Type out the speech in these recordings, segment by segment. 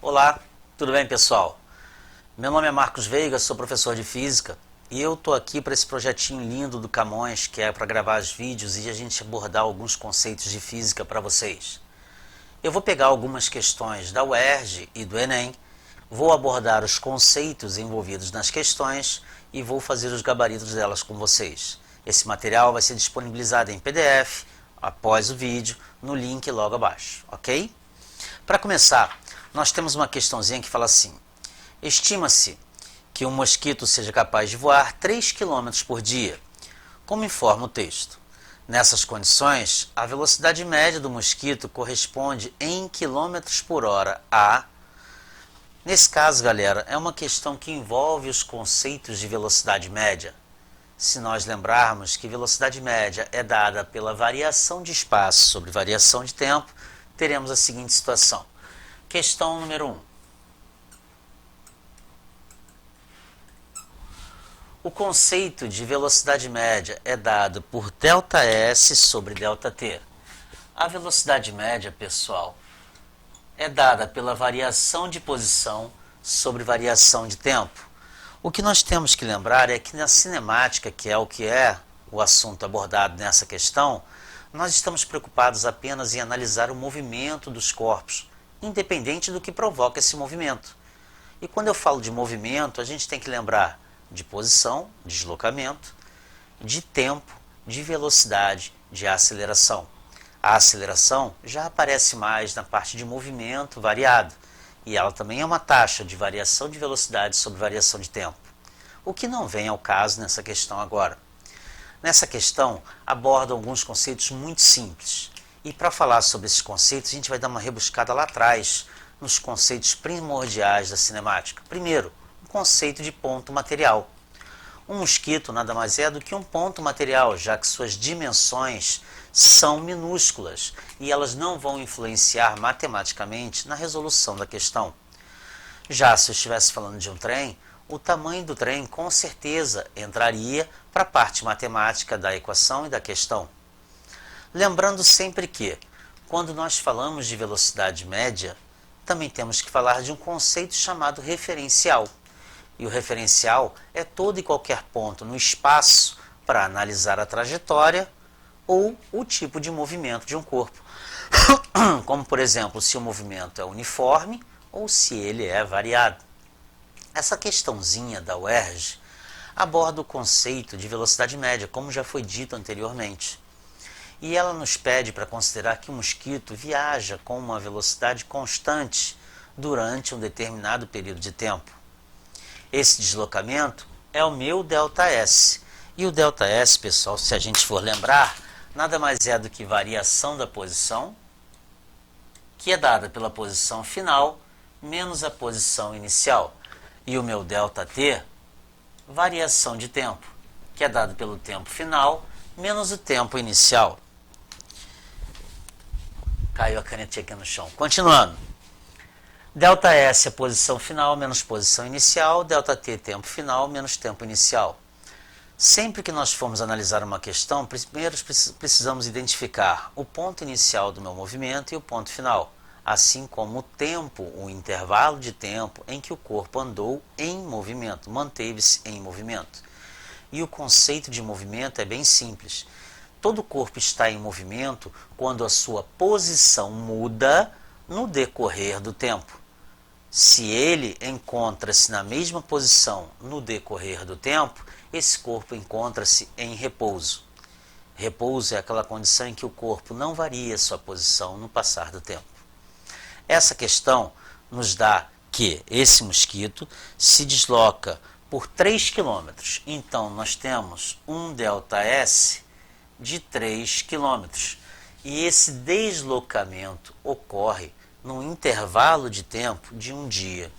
Olá, tudo bem, pessoal? Meu nome é Marcos Veiga, sou professor de Física e eu tô aqui para esse projetinho lindo do Camões, que é para gravar os vídeos e a gente abordar alguns conceitos de Física para vocês. Eu vou pegar algumas questões da UERJ e do Enem, vou abordar os conceitos envolvidos nas questões e vou fazer os gabaritos delas com vocês. Esse material vai ser disponibilizado em PDF após o vídeo no link logo abaixo, ok? Para começar, nós temos uma questãozinha que fala assim: estima-se que um mosquito seja capaz de voar 3 km por dia, como informa o texto. Nessas condições, a velocidade média do mosquito corresponde em km por hora a... Nesse caso, galera, é uma questão que envolve os conceitos de velocidade média. Se nós lembrarmos que velocidade média é dada pela variação de espaço sobre variação de tempo, teremos a seguinte situação. Questão número 1. O conceito de velocidade média é dado por ΔS sobre ΔT. A velocidade média, pessoal, é dada pela variação de posição sobre variação de tempo. O que nós temos que lembrar é que na cinemática, que é o assunto abordado nessa questão, nós estamos preocupados apenas em analisar o movimento dos corpos, independente do que provoca esse movimento. E quando eu falo de movimento, a gente tem que lembrar de posição, deslocamento, de tempo, de velocidade, de aceleração. A aceleração já aparece mais na parte de movimento variado, e ela também é uma taxa de variação de velocidade sobre variação de tempo, o que não vem ao caso nessa questão agora. Nessa questão, aborda alguns conceitos muito simples, e para falar sobre esses conceitos, a gente vai dar uma rebuscada lá atrás, nos conceitos primordiais da cinemática. Primeiro, o conceito de ponto material. Um mosquito nada mais é do que um ponto material, já que suas dimensões são minúsculas e elas não vão influenciar matematicamente na resolução da questão. Já se eu estivesse falando de um trem, o tamanho do trem com certeza entraria para a parte matemática da equação e da questão. Lembrando sempre que, quando nós falamos de velocidade média, também temos que falar de um conceito chamado referencial. E o referencial é todo e qualquer ponto no espaço para analisar a trajetória ou o tipo de movimento de um corpo. Como, por exemplo, se o movimento é uniforme ou se ele é variado. Essa questãozinha da UERJ aborda o conceito de velocidade média, como já foi dito anteriormente. E ela nos pede para considerar que o mosquito viaja com uma velocidade constante durante um determinado período de tempo. Esse deslocamento é o meu ΔS. E o ΔS, pessoal, se a gente for lembrar, nada mais é do que variação da posição, que é dada pela posição final, menos a posição inicial. E o meu ΔT, variação de tempo, que é dado pelo tempo final, menos o tempo inicial. Caiu a canetinha aqui no chão. Continuando. ΔS é posição final menos posição inicial, ΔT tempo final menos tempo inicial. Sempre que nós formos analisar uma questão, primeiro precisamos identificar o ponto inicial do meu movimento e o ponto final, assim como o tempo, o intervalo de tempo em que o corpo andou em movimento, manteve-se em movimento. E o conceito de movimento é bem simples. Todo corpo está em movimento quando a sua posição muda no decorrer do tempo. Se ele encontra-se na mesma posição no decorrer do tempo, esse corpo encontra-se em repouso. Repouso é aquela condição em que o corpo não varia sua posição no passar do tempo. Essa questão nos dá que esse mosquito se desloca por 3 km. Então, nós temos um ΔS de 3 km. E esse deslocamento ocorre num intervalo de tempo de um dia.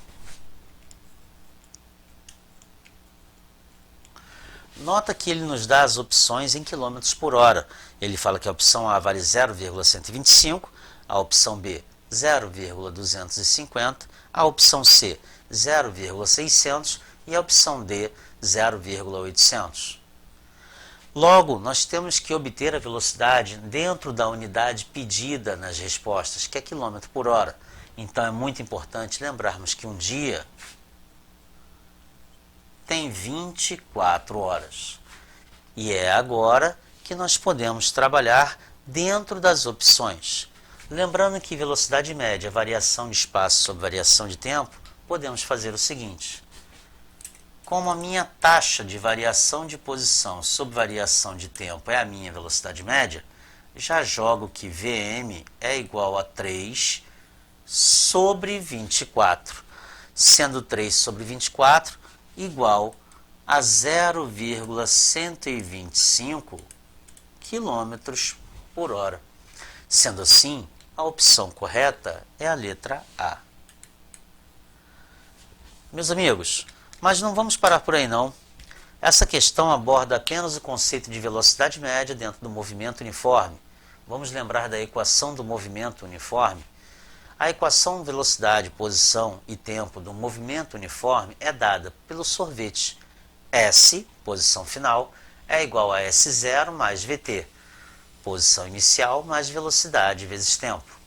Nota que ele nos dá as opções em km por hora. Ele fala que a opção A vale 0,125, a opção B 0,250, a opção C 0,600 e a opção D 0,800. Logo, nós temos que obter a velocidade dentro da unidade pedida nas respostas, que é km por hora. Então é muito importante lembrarmos que um dia tem 24 horas. E é agora que nós podemos trabalhar dentro das opções. Lembrando que velocidade média, variação de espaço sobre variação de tempo, podemos fazer o seguinte. Como a minha taxa de variação de posição sobre variação de tempo é a minha velocidade média, já jogo que Vm é igual a 3 sobre 24, sendo 3 sobre 24 igual a 0,125 km por hora. Sendo assim, a opção correta é a letra A. Meus amigos, mas não vamos parar por aí não. Essa questão aborda apenas o conceito de velocidade média dentro do movimento uniforme. Vamos lembrar da equação do movimento uniforme? A equação velocidade, posição e tempo do movimento uniforme é dada pelo sorvete. S, posição final, é igual a S0 mais VT, posição inicial mais velocidade vezes tempo.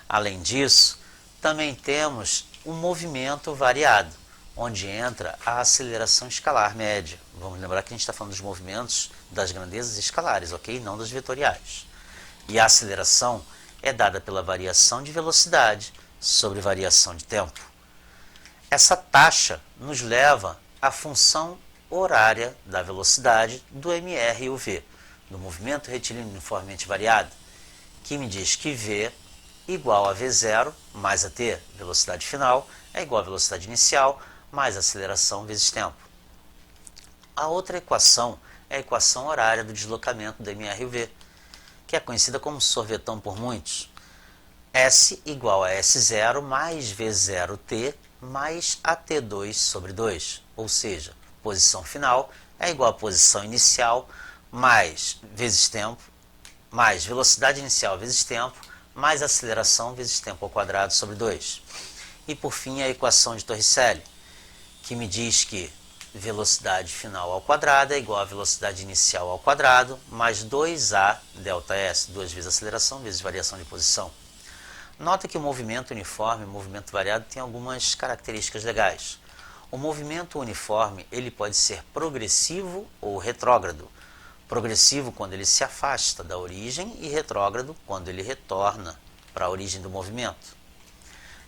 Além disso, também temos um movimento variado, onde entra a aceleração escalar média. Vamos lembrar que a gente está falando dos movimentos das grandezas escalares, ok? Não das vetoriais. E a aceleração é dada pela variação de velocidade sobre variação de tempo. Essa taxa nos leva à função horária da velocidade do mr e o v, do movimento retilíneo uniformemente variado, que me diz que v igual a v0 mais a t, velocidade final, é igual a velocidade inicial mais aceleração vezes tempo. A outra equação é a equação horária do deslocamento do mr e o v, que é conhecida como sorvetão por muitos. S igual a S0 mais V0t mais AT2 sobre 2, ou seja, posição final é igual a posição inicial mais vezes tempo, mais velocidade inicial vezes tempo, mais aceleração vezes tempo ao quadrado sobre 2. E por fim a equação de Torricelli, que me diz que velocidade final ao quadrado é igual a velocidade inicial ao quadrado mais 2a ΔS, 2 vezes aceleração vezes variação de posição. Nota que o movimento uniforme e o movimento variado tem algumas características legais. O movimento uniforme ele pode ser progressivo ou retrógrado. Progressivo quando ele se afasta da origem e retrógrado quando ele retorna para a origem do movimento.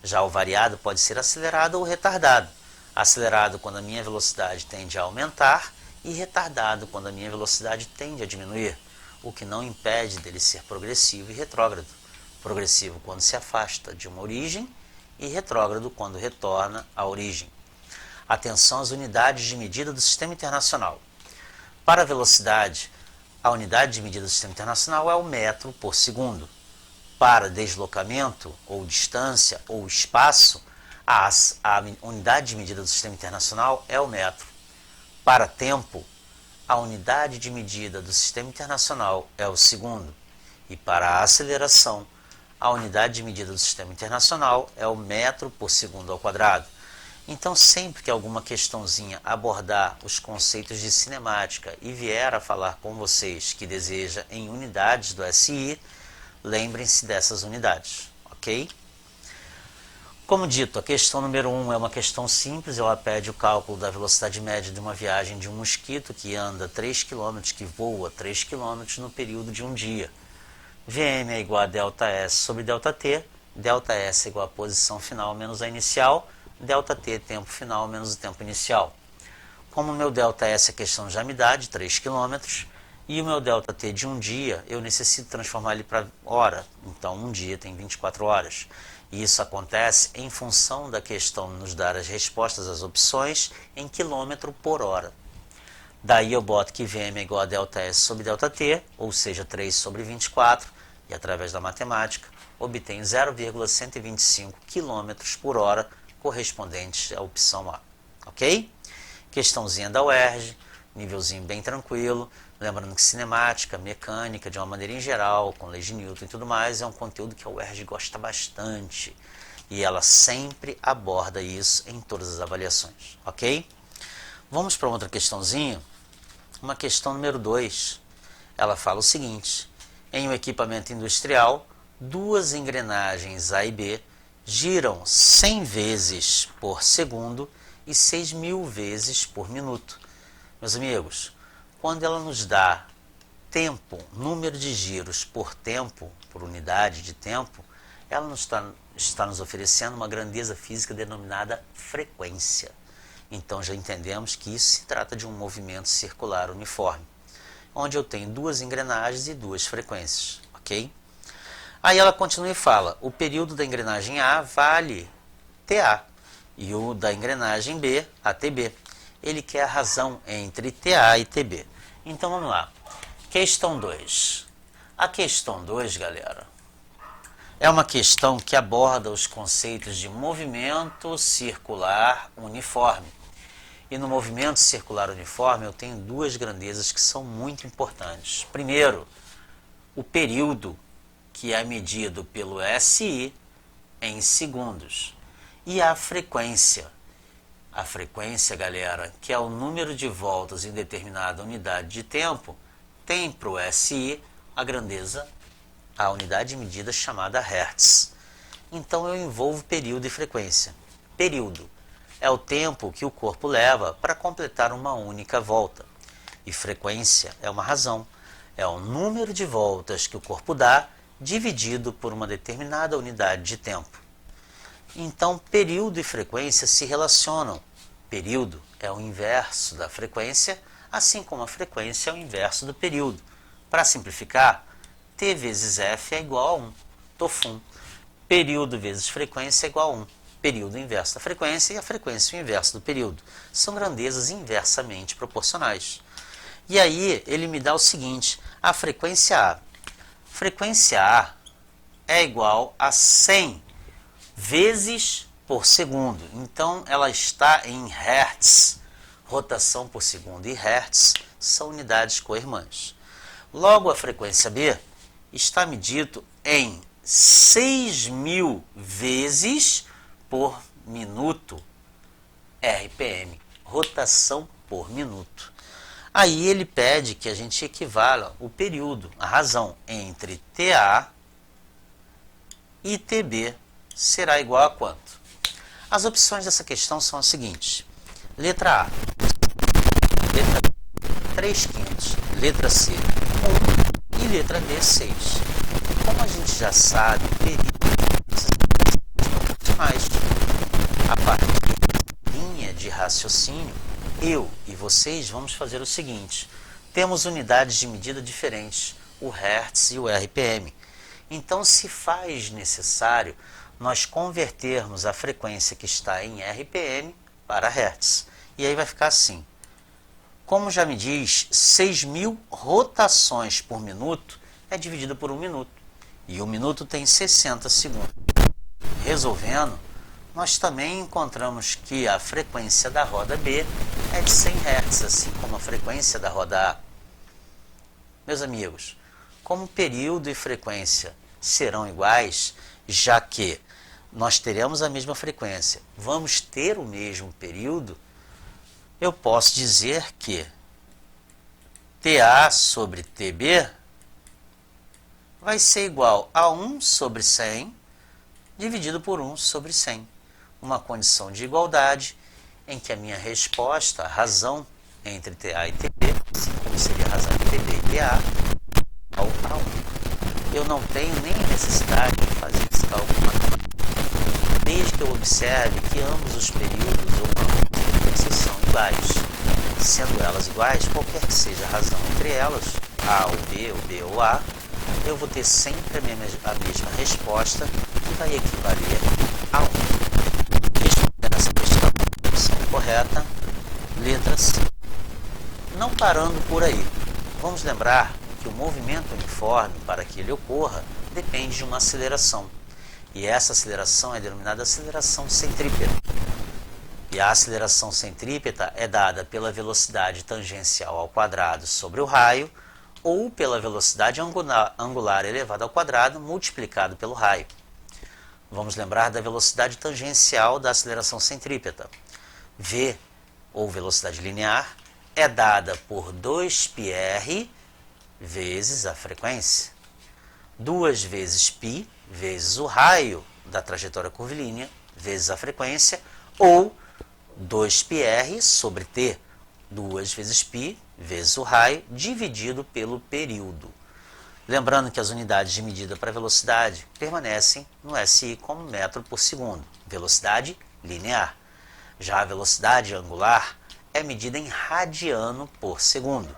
Já o variado pode ser acelerado ou retardado. Acelerado quando a minha velocidade tende a aumentar e retardado quando a minha velocidade tende a diminuir, o que não impede dele ser progressivo e retrógrado. Progressivo quando se afasta de uma origem e retrógrado quando retorna à origem. Atenção às unidades de medida do Sistema Internacional. Para a velocidade, a unidade de medida do Sistema Internacional é o metro por segundo. Para deslocamento, ou distância, ou espaço, a unidade de medida do Sistema Internacional é o metro. Para tempo, a unidade de medida do Sistema Internacional é o segundo. E para a aceleração, a unidade de medida do Sistema Internacional é o metro por segundo ao quadrado. Então, sempre que alguma questãozinha abordar os conceitos de cinemática e vier a falar com vocês que deseja em unidades do SI, lembrem-se dessas unidades, ok? Como dito, a questão número 1 é uma questão simples, ela pede o cálculo da velocidade média de uma viagem de um mosquito que anda 3 km, que voa 3 km no período de um dia. Vm é igual a ΔS sobre ΔT, ΔS é igual a posição final menos a inicial, ΔT tempo final menos o tempo inicial. Como o meu ΔS é questão já me dá de 3 km, e o meu ΔT de um dia, eu necessito transformar ele para hora, então um dia tem 24 horas. E isso acontece em função da questão nos dar as respostas às opções em quilômetro por hora. Daí eu boto que Vm é igual a ΔS sobre ΔT, ou seja, 3 sobre 24, e através da matemática obtenho 0,125 km por hora, correspondente à opção A. Ok? Questãozinha da UERJ, nívelzinho bem tranquilo. Lembrando que cinemática, mecânica, de uma maneira em geral, com leis de Newton e tudo mais, é um conteúdo que a UERJ gosta bastante. E ela sempre aborda isso em todas as avaliações, ok? Vamos para outra questãozinha. Uma questão número 2. Ela fala o seguinte: em um equipamento industrial, duas engrenagens A e B giram 100 vezes por segundo e 6.000 vezes por minuto. Meus amigos, quando ela nos dá tempo, número de giros por tempo, por unidade de tempo, ela está nos oferecendo uma grandeza física denominada frequência. Então já entendemos que isso se trata de um movimento circular uniforme, onde eu tenho duas engrenagens e duas frequências, ok? Aí ela continua e fala, o período da engrenagem A vale TA e o da engrenagem B, ATB. Ele quer a razão entre TA e TB. Então vamos lá. Questão 2. A questão 2, galera, é uma questão que aborda os conceitos de movimento circular uniforme. E no movimento circular uniforme eu tenho duas grandezas que são muito importantes. Primeiro, o período, que é medido pelo SI em segundos. E a frequência. A frequência, galera, que é o número de voltas em determinada unidade de tempo, tem para o SI a grandeza, a unidade de medida chamada Hertz. Então eu envolvo período e frequência. Período é o tempo que o corpo leva para completar uma única volta. E frequência é uma razão, é o número de voltas que o corpo dá dividido por uma determinada unidade de tempo. Então, período e frequência se relacionam. Período é o inverso da frequência, assim como a frequência é o inverso do período. Para simplificar, T vezes F é igual a 1, TOFUM. Período vezes frequência é igual a 1. Período inverso da frequência e a frequência o inverso do período. São grandezas inversamente proporcionais. E aí ele me dá o seguinte, a frequência A. Frequência A é igual a 100 vezes por segundo. Então ela está em Hertz, rotação por segundo, e Hertz são unidades coirmãs. Logo a frequência B está medido em 6.000 vezes por minuto, RPM, rotação por minuto. Aí ele pede que a gente equivala o período, a razão entre TA e TB será igual a quanto? As opções dessa questão são as seguintes. Letra A, letra B, 3/5, letra C, 1 e letra D, 6. Como a gente já sabe, período mais a partir da linha de raciocínio, eu e vocês vamos fazer o seguinte. Temos unidades de medida diferentes, o Hertz e o RPM. Então se faz necessário nós convertermos a frequência que está em RPM para Hertz. E aí vai ficar assim. Como já me diz, 6.000 rotações por minuto é dividido por 1 minuto. E 1 minuto tem 60 segundos. Resolvendo, nós também encontramos que a frequência da roda B é de 100 Hz, assim como a frequência da roda A. Meus amigos, como período e frequência serão iguais, já que nós teremos a mesma frequência, vamos ter o mesmo período, eu posso dizer que TA sobre TB vai ser igual a 1 sobre 100 dividido por 1 sobre 100. Uma condição de igualdade em que a minha resposta, a razão entre TA e TB, assim como seria a razão entre TB e TA, igual a 1. Eu não tenho nem a necessidade de fazer esse cálculo matemático, desde que eu observe que ambos os períodos ou ambas as frequências são iguais. Sendo elas iguais, qualquer que seja a razão entre elas, A ou B ou A, eu vou ter sempre a mesma resposta, que vai equivaler a 1. Respondendo essa questão, a opção correta, letra C. Não parando por aí, vamos lembrar que o movimento uniforme, para que ele ocorra, depende de uma aceleração. E essa aceleração é denominada aceleração centrípeta. E a aceleração centrípeta é dada pela velocidade tangencial ao quadrado sobre o raio, ou pela velocidade angular elevada ao quadrado multiplicado pelo raio. Vamos lembrar da velocidade tangencial da aceleração centrípeta. V, ou velocidade linear, é dada por 2πr vezes a frequência. 2 vezes π vezes o raio da trajetória curvilínea vezes a frequência, ou 2πr sobre t, 2 vezes π vezes o raio, dividido pelo período. Lembrando que as unidades de medida para velocidade permanecem no SI como metro por segundo, velocidade linear. Já a velocidade angular é medida em radiano por segundo.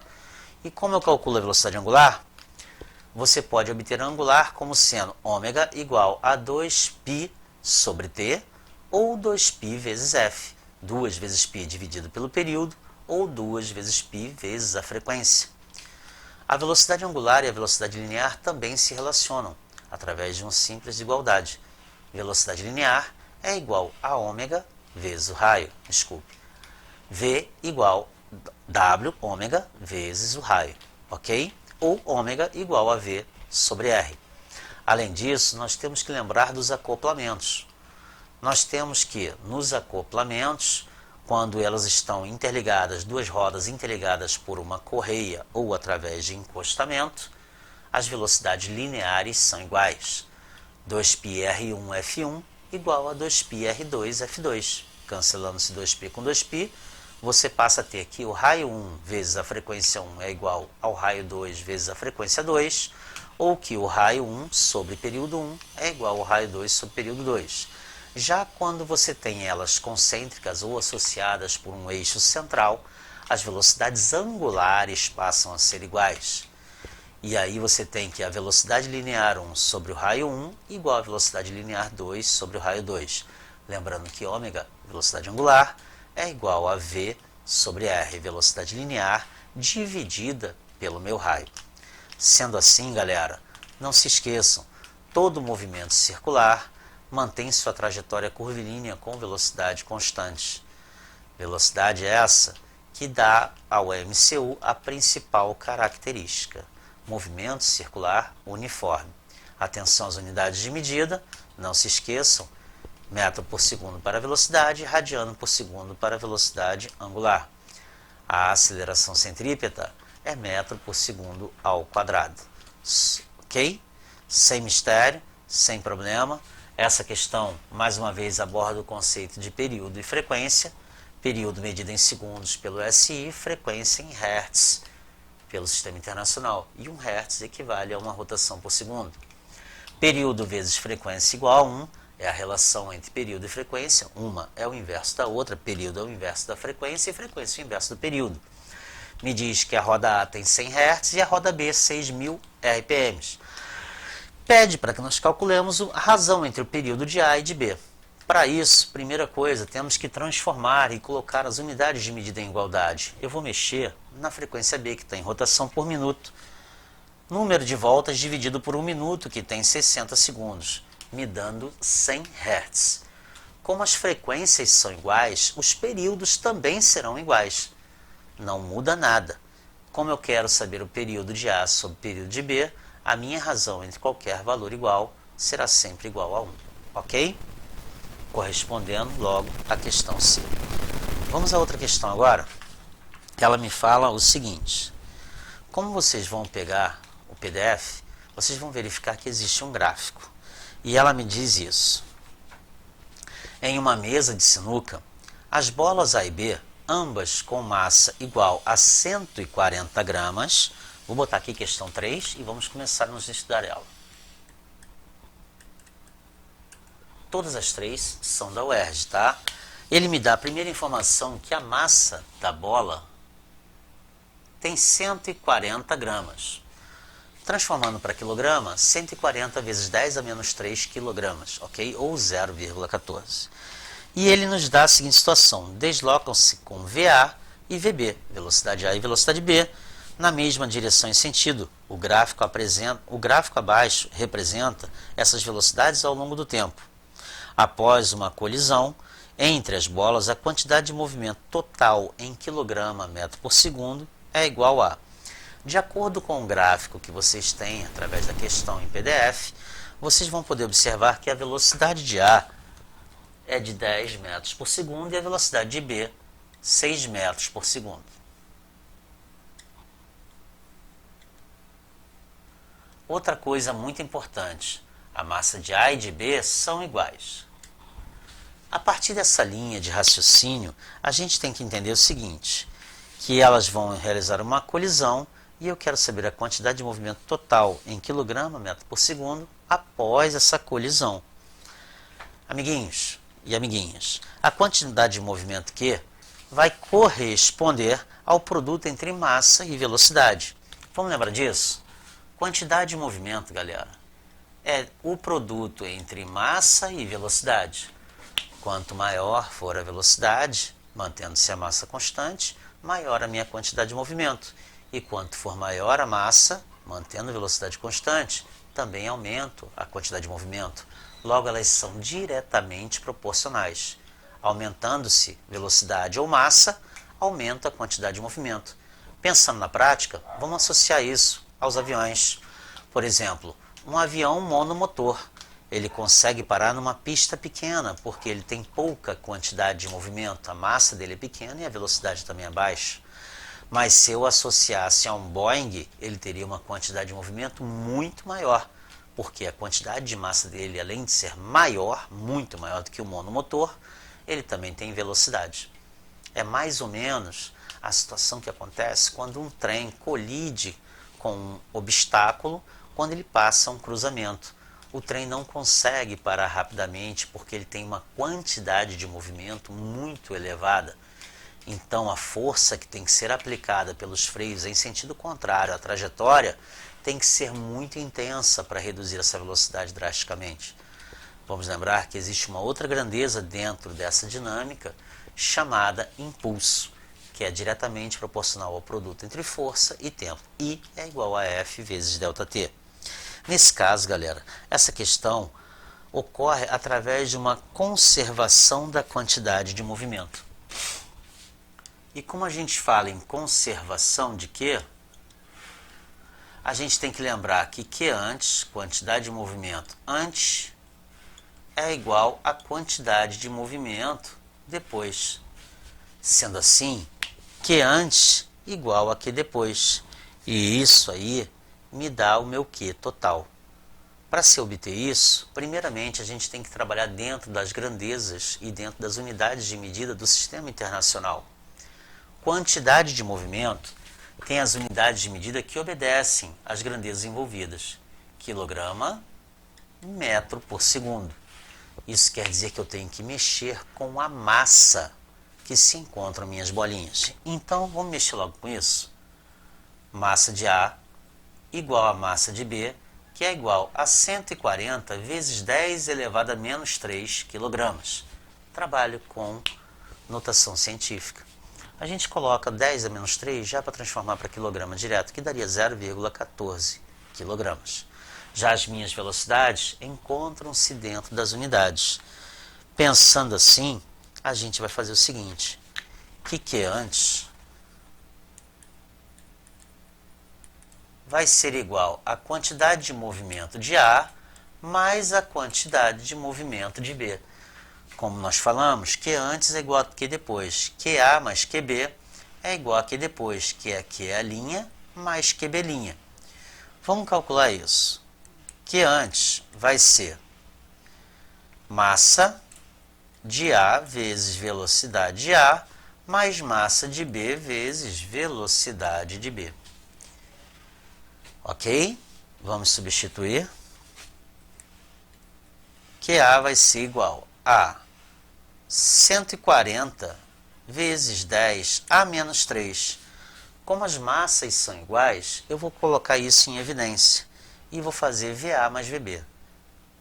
E como eu calculo a velocidade angular? Você pode obter a angular como sendo ômega igual a 2π sobre t, ou 2π vezes f, 2 vezes π dividido pelo período, ou 2 vezes π vezes a frequência. A velocidade angular e a velocidade linear também se relacionam, através de uma simples igualdade. Velocidade linear é igual a ômega vezes o raio, V igual W ômega vezes o raio, ok? Ou ômega igual a V sobre R. Além disso, nós temos que lembrar dos acoplamentos. Nós temos que, nos acoplamentos, quando elas estão interligadas, duas rodas interligadas por uma correia ou através de encostamento, as velocidades lineares são iguais. 2πr1f1 igual a 2πr2f2. Cancelando-se 2π com 2π, você passa a ter que o raio 1 vezes a frequência 1 é igual ao raio 2 vezes a frequência 2, ou que o raio 1 sobre período 1 é igual ao raio 2 sobre período 2. Já quando você tem elas concêntricas ou associadas por um eixo central, as velocidades angulares passam a ser iguais. E aí você tem que a velocidade linear 1 sobre o raio 1 igual a velocidade linear 2 sobre o raio 2. Lembrando que ômega, velocidade angular, é igual a V sobre R, velocidade linear, dividida pelo meu raio. Sendo assim, galera, não se esqueçam, todo movimento circular mantém sua trajetória curvilínea com velocidade constante. Velocidade essa que dá ao MCU a principal característica: movimento circular uniforme. Atenção às unidades de medida, não se esqueçam, metro por segundo para a velocidade, radiano por segundo para a velocidade angular. A aceleração centrípeta é metro por segundo ao quadrado. Ok? Sem mistério, sem problema. Essa questão, mais uma vez, aborda o conceito de período e frequência. Período medido em segundos pelo SI, frequência em hertz pelo Sistema Internacional. E 1 hertz equivale a uma rotação por segundo. Período vezes frequência igual a 1 é a relação entre período e frequência. Uma é o inverso da outra, período é o inverso da frequência e frequência é o inverso do período. Me diz que a roda A tem 100 Hz e a roda B 6.000 RPM. Pede para que nós calculemos a razão entre o período de A e de B. Para isso, primeira coisa, temos que transformar e colocar as unidades de medida em igualdade. Eu vou mexer na frequência B, que está em rotação por minuto. Número de voltas dividido por 1 minuto, que tem 60 segundos, me dando 100 Hz. Como as frequências são iguais, os períodos também serão iguais. Não muda nada. Como eu quero saber o período de A sobre o período de B, a minha razão entre qualquer valor igual será sempre igual a 1. Ok? Correspondendo logo à questão C. Vamos a outra questão agora. Ela me fala o seguinte: como vocês vão pegar o PDF, vocês vão verificar que existe um gráfico. E ela me diz isso. Em uma mesa de sinuca, as bolas A e B, ambas com massa igual a 140 gramas, vou botar aqui questão 3 e vamos começar a nos estudar ela. Todas as três são da UERJ, tá? Ele me dá a primeira informação que a massa da bola tem 140 gramas. Transformando para quilograma, 140 vezes 10 a menos 3 quilogramas, ok? Ou 0,14. E ele nos dá a seguinte situação: deslocam-se com VA e VB, velocidade A e velocidade B, na mesma direção e sentido. O gráfico abaixo representa essas velocidades ao longo do tempo. Após uma colisão entre as bolas, a quantidade de movimento total em quilograma metro por segundo é igual a... De acordo com o gráfico que vocês têm através da questão em PDF, vocês vão poder observar que a velocidade de A é de 10 metros por segundo e a velocidade de B, 6 metros por segundo. Outra coisa muito importante, A massa de A e de B são iguais. A partir dessa linha de raciocínio, a gente tem que entender o seguinte, que elas vão realizar uma colisão e eu quero saber a quantidade de movimento total em quilograma/metro por segundo após essa colisão. Amiguinhos e amiguinhas, a quantidade de movimento Q vai corresponder ao produto entre massa e velocidade. Vamos lembrar disso? Quantidade de movimento, galera, é o produto entre massa e velocidade. Quanto maior for a velocidade, mantendo-se a massa constante, maior a minha quantidade de movimento. E quanto for maior a massa, mantendo a velocidade constante, também aumento a quantidade de movimento. Logo, elas são diretamente proporcionais. Aumentando-se velocidade ou massa, aumenta a quantidade de movimento. Pensando na prática, vamos associar isso aos aviões. Por exemplo, um avião monomotor. Ele consegue parar numa pista pequena, porque ele tem pouca quantidade de movimento. A massa dele é pequena e a velocidade também é baixa. Mas se eu associasse a um Boeing, ele teria uma quantidade de movimento muito maior, porque a quantidade de massa dele, além de ser maior, muito maior do que o monomotor, ele também tem velocidade. É mais ou menos a situação que acontece quando um trem colide com um obstáculo, quando ele passa um cruzamento. O trem não consegue parar rapidamente porque ele tem uma quantidade de movimento muito elevada. Então a força que tem que ser aplicada pelos freios em sentido contrário à trajetória tem que ser muito intensa para reduzir essa velocidade drasticamente. Vamos lembrar que existe uma outra grandeza dentro dessa dinâmica chamada impulso, que é diretamente proporcional ao produto entre força e tempo. I é igual a F vezes ΔT. Nesse caso, galera, essa questão ocorre através de uma conservação da quantidade de movimento. E como a gente fala em conservação de Q, a gente tem que lembrar que Q antes, quantidade de movimento antes, é igual a quantidade de movimento depois. Sendo assim, Q antes igual a Q depois. E isso aí me dá o meu Q total. Para se obter isso, primeiramente a gente tem que trabalhar dentro das grandezas e dentro das unidades de medida do sistema internacional. Quantidade de movimento tem as unidades de medida que obedecem às grandezas envolvidas. Quilograma, metro por segundo. Isso quer dizer que eu tenho que mexer com a massa que se encontram minhas bolinhas. Então, vamos mexer logo com isso. Massa de A igual a massa de B, que é igual a 140 vezes 10 elevado a menos 3 quilogramas. Trabalho com notação científica. A gente coloca 10 a menos 3 já para transformar para quilograma direto, que daria 0,14 quilogramas. Já as minhas velocidades encontram-se dentro das unidades. Pensando assim, a gente vai fazer o seguinte, que Q antes vai ser igual à quantidade de movimento de A mais a quantidade de movimento de B. Como nós falamos, Q antes é igual a Q depois. QA mais QB é igual a Q depois, que é QA' mais QB'. Vamos calcular isso. Q antes vai ser massa de A vezes velocidade de A mais massa de B vezes velocidade de B. Ok? Vamos substituir. QA vai ser igual a 140 vezes 10 a menos 3. Como as massas são iguais, eu vou colocar isso em evidência. E vou fazer VA mais VB.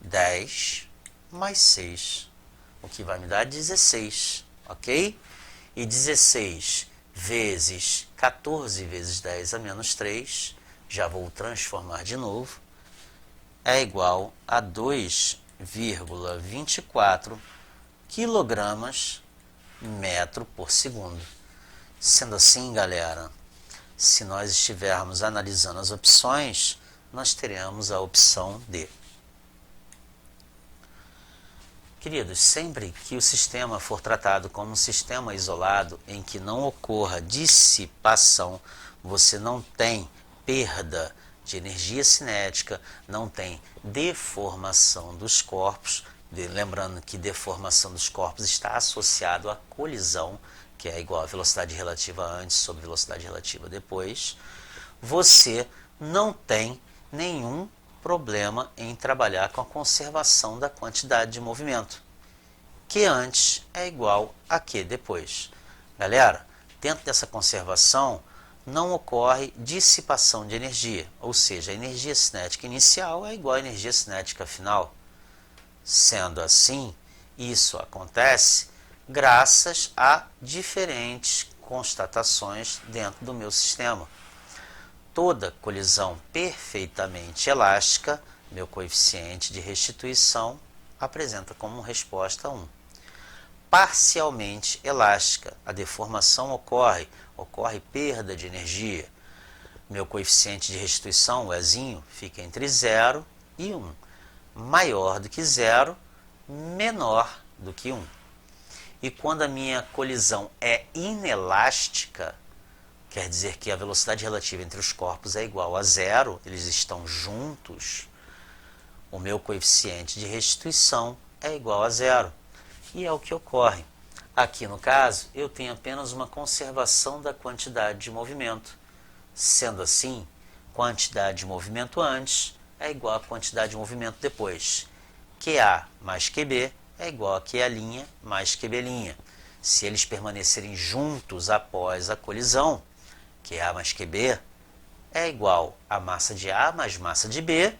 10 mais 6. O que vai me dar 16. Ok? E 16 vezes 14 vezes 10 a menos 3. Já vou transformar de novo. É igual a 2,24 quilogramas metro por segundo. Sendo assim, galera, se nós estivermos analisando as opções, nós teremos a opção D. Queridos, sempre que o sistema for tratado como um sistema isolado, em que não ocorra dissipação, você não tem perda de energia cinética, não tem deformação dos corpos. Lembrando que deformação dos corpos está associado à colisão, que é igual a velocidade relativa antes sobre velocidade relativa depois. Você não tem nenhum problema em trabalhar com a conservação da quantidade de movimento. Q antes é igual a Q depois. Galera, dentro dessa conservação não ocorre dissipação de energia, ou seja, a energia cinética inicial é igual à energia cinética final. Sendo assim, isso acontece graças a diferentes constatações dentro do meu sistema. Toda colisão perfeitamente elástica, meu coeficiente de restituição apresenta como resposta 1. Parcialmente elástica, a deformação ocorre perda de energia. Meu coeficiente de restituição, o Ezinho, fica entre 0 e 1. Maior do que 0, menor do que 1. E quando a minha colisão é inelástica, quer dizer que a velocidade relativa entre os corpos é igual a 0, eles estão juntos, o meu coeficiente de restituição é igual a 0. E é o que ocorre. Aqui no caso, eu tenho apenas uma conservação da quantidade de movimento. Sendo assim, quantidade de movimento antes é igual a quantidade de movimento depois. QA mais QB é igual a QA' mais QB'. Se eles permanecerem juntos após a colisão, QA mais QB é igual a massa de A mais massa de B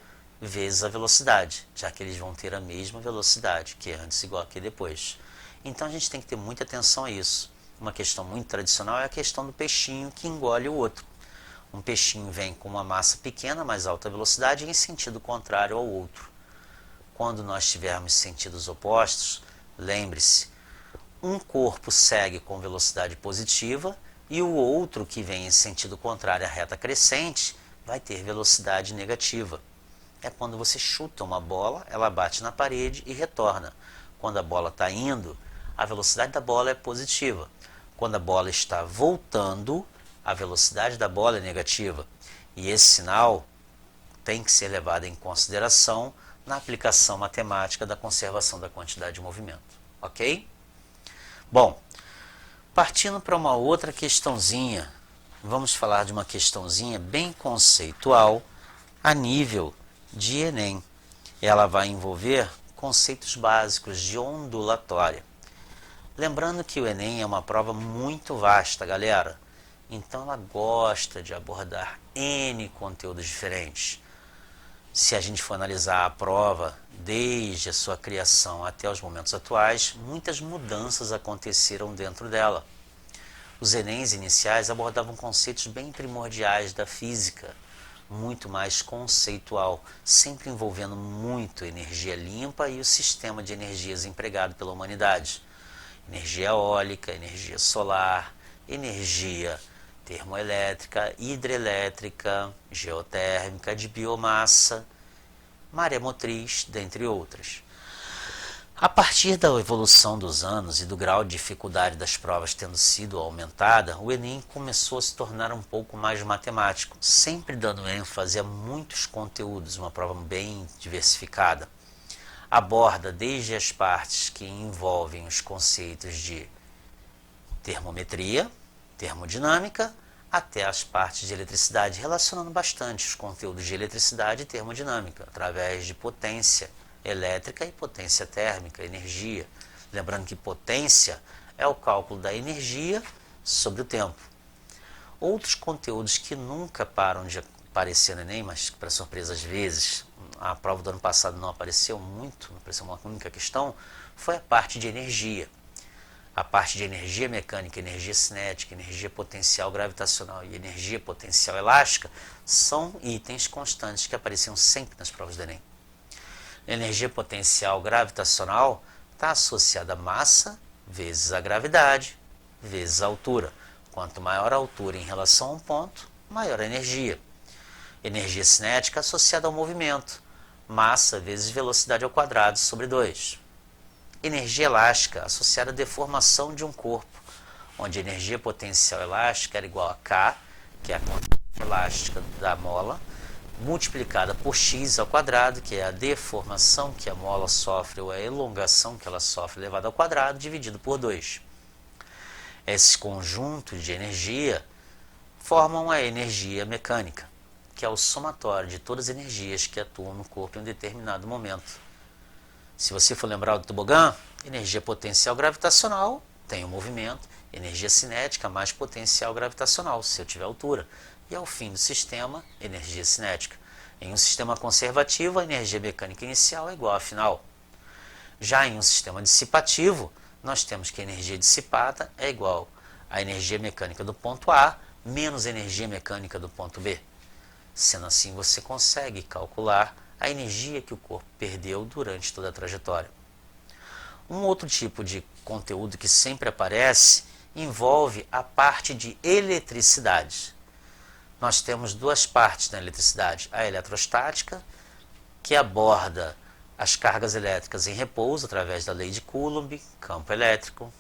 vezes a velocidade, já que eles vão ter a mesma velocidade, que é antes igual a que depois. Então a gente tem que ter muita atenção a isso. Uma questão muito tradicional é a questão do peixinho que engole o outro. Um peixinho vem com uma massa pequena, mais alta velocidade, em sentido contrário ao outro. Quando nós tivermos sentidos opostos, lembre-se, um corpo segue com velocidade positiva e o outro, que vem em sentido contrário à reta crescente, vai ter velocidade negativa. É quando você chuta uma bola, ela bate na parede e retorna. Quando a bola está indo, a velocidade da bola é positiva. Quando a bola está voltando, a velocidade da bola é negativa. E esse sinal tem que ser levado em consideração na aplicação matemática da conservação da quantidade de movimento. Ok? Bom, partindo para uma outra questãozinha, vamos falar de uma questãozinha bem conceitual a nível de Enem. Ela vai envolver conceitos básicos de ondulatória. Lembrando que o Enem é uma prova muito vasta, galera. Então ela gosta de abordar N conteúdos diferentes. Se a gente for analisar a prova desde a sua criação até os momentos atuais, muitas mudanças aconteceram dentro dela. Os Enems iniciais abordavam conceitos bem primordiais da física, muito mais conceitual, sempre envolvendo muito energia limpa e o sistema de energias empregado pela humanidade. Energia eólica, energia solar, energia termoelétrica, hidrelétrica, geotérmica, de biomassa, maremotriz, dentre outras. A partir da evolução dos anos e do grau de dificuldade das provas tendo sido aumentada, o Enem começou a se tornar um pouco mais matemático, sempre dando ênfase a muitos conteúdos, uma prova bem diversificada. Aborda desde as partes que envolvem os conceitos de termometria, termodinâmica, até as partes de eletricidade, relacionando bastante os conteúdos de eletricidade e termodinâmica, através de potência elétrica e potência térmica, energia. Lembrando que potência é o cálculo da energia sobre o tempo. Outros conteúdos que nunca param de aparecer no Enem, mas para surpresa às vezes, a prova do ano passado não apareceu muito, não apareceu uma única questão, foi a parte de energia. A parte de energia mecânica, energia cinética, energia potencial gravitacional e energia potencial elástica são itens constantes que apareciam sempre nas provas do Enem. A energia potencial gravitacional está associada a massa vezes a gravidade vezes a altura. Quanto maior a altura em relação a um ponto, maior a energia. Energia cinética associada ao movimento, massa vezes velocidade ao quadrado sobre 2. Energia elástica associada à deformação de um corpo, onde a energia potencial elástica era igual a K, que é a quantidade elástica da mola, multiplicada por x ao quadrado, que é a deformação que a mola sofre, ou a elongação que ela sofre elevado ao quadrado, dividido por 2. Esses conjuntos de energia formam a energia mecânica, que é o somatório de todas as energias que atuam no corpo em um determinado momento. Se você for lembrar do tobogã, energia potencial gravitacional tem o movimento, energia cinética mais potencial gravitacional, se eu tiver altura. E ao fim do sistema, energia cinética. Em um sistema conservativo, a energia mecânica inicial é igual à final. Já em um sistema dissipativo, nós temos que a energia dissipada é igual à energia mecânica do ponto A menos a energia mecânica do ponto B. Sendo assim, você consegue calcular a energia que o corpo perdeu durante toda a trajetória. Um outro tipo de conteúdo que sempre aparece envolve a parte de eletricidade. Nós temos duas partes na eletricidade, a eletrostática, que aborda as cargas elétricas em repouso através da lei de Coulomb, campo elétrico,